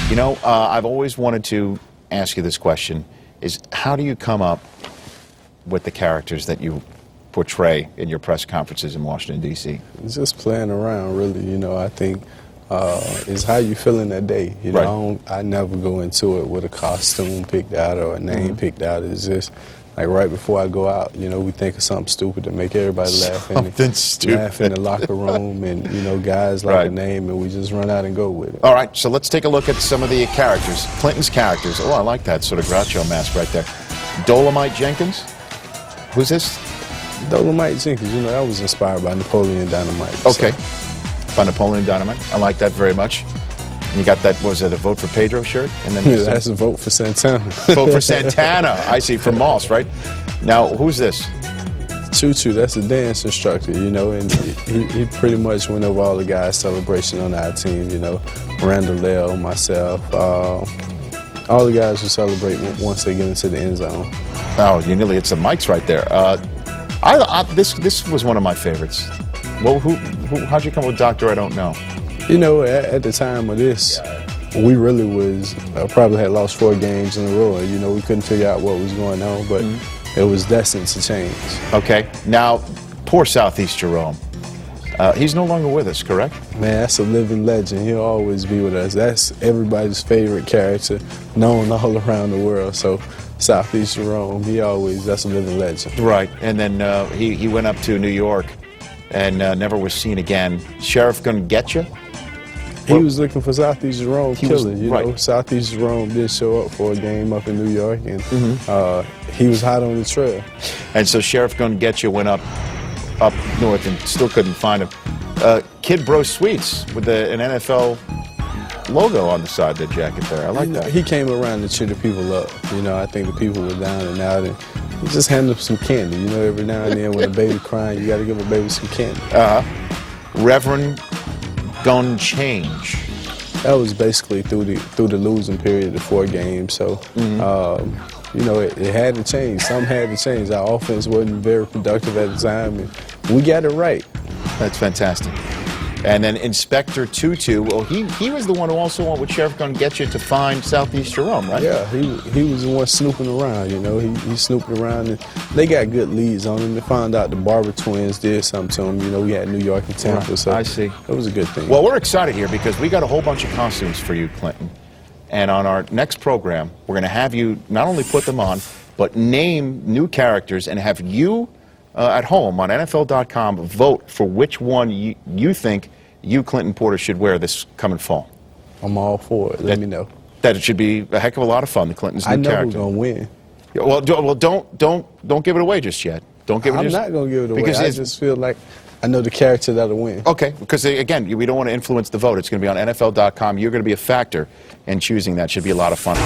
You know, I've always wanted to ask you this question, is how do you come up with the characters that you portray in your press conferences in Washington, D.C.? It's just playing around, really. You know, I think it's how you feeling that day. You know, I never go into it with a costume picked out or a name picked out. It's just like right before I go out, you know, we think of something stupid to make everybody laugh. Something stupid. Laugh in the locker room, and, you know, guys like a name, and we just run out and go with it. All right, so let's take a look at some of the characters, Clinton's characters. Oh, I like that sort of Groucho mask right there. Dolomite Jenkins? Who's this? Dolomite Jenkins, you know, that was inspired by Napoleon Dynamite. Okay, by Napoleon Dynamite. I like that very much. You got that, was it a Vote for Pedro shirt? And then that's a Vote for Santana. Vote for Santana, I see, from Moss, right? Now, who's this? Choo-Choo, that's a dance instructor, you know, and he pretty much went over all the guys' celebration on our team, you know. Randall Lell, myself, all the guys who celebrate once they get into the end zone. Oh, you nearly hit some mics right there. This was one of my favorites. Well, how'd you come with Doctor I Don't Know? You know, at the time of this, we really was, probably had lost 4 games in a row. You know, we couldn't figure out what was going on, but it was destined to change. Okay. Now, poor Southeast Jerome. He's no longer with us, correct? Man, that's a living legend. He'll always be with us. That's everybody's favorite character, known all around the world. So, Southeast Jerome, that's a living legend. Right. And then he went up to New York and never was seen again. Sheriff gonna get you? He was looking for Southeast Jerome killing, you know. Southeast Jerome did show up for a game up in New York, and he was hot on the trail. And so Sheriff Gonna Get You went up north and still couldn't find him. Kid Bro Sweets with an NFL logo on the side of the jacket there. I like that. He came around to cheer the people up. You know, I think the people were down and out, and he just handed them some candy. You know, every now and then when a baby crying, you got to give a baby some candy. Reverend Gun Change. That was basically through the losing period of 4 games. So, you know, it had to change. Something had to change. Our offense wasn't very productive at the time, and we got it right. That's fantastic. And then Inspector Tutu, well, he was the one who also went with Sheriff Gonna Get You to find Southeast Jerome, right? Yeah, he was the one snooping around, you know. He snooped around, and they got good leads on him. They found out the Barber twins did something to him. You know, we had New York and Tampa, so I see. It was a good thing. Well, we're excited here because we got a whole bunch of costumes for you, Clinton. And on our next program, we're going to have you not only put them on, but name new characters and have you at home on NFL.com vote for which one you think you, Clinton Portis, should wear this coming fall. I'm all for it. Let me know. That it should be a heck of a lot of fun, the Clinton's new character. I know who's going to win. Yeah, well, don't give it away just yet. Don't give it. I'm not going to give it away. Because I just feel like I know the character that'll win. Okay, because again, we don't want to influence the vote. It's going to be on NFL.com. You're going to be a factor in choosing that. Should be a lot of fun.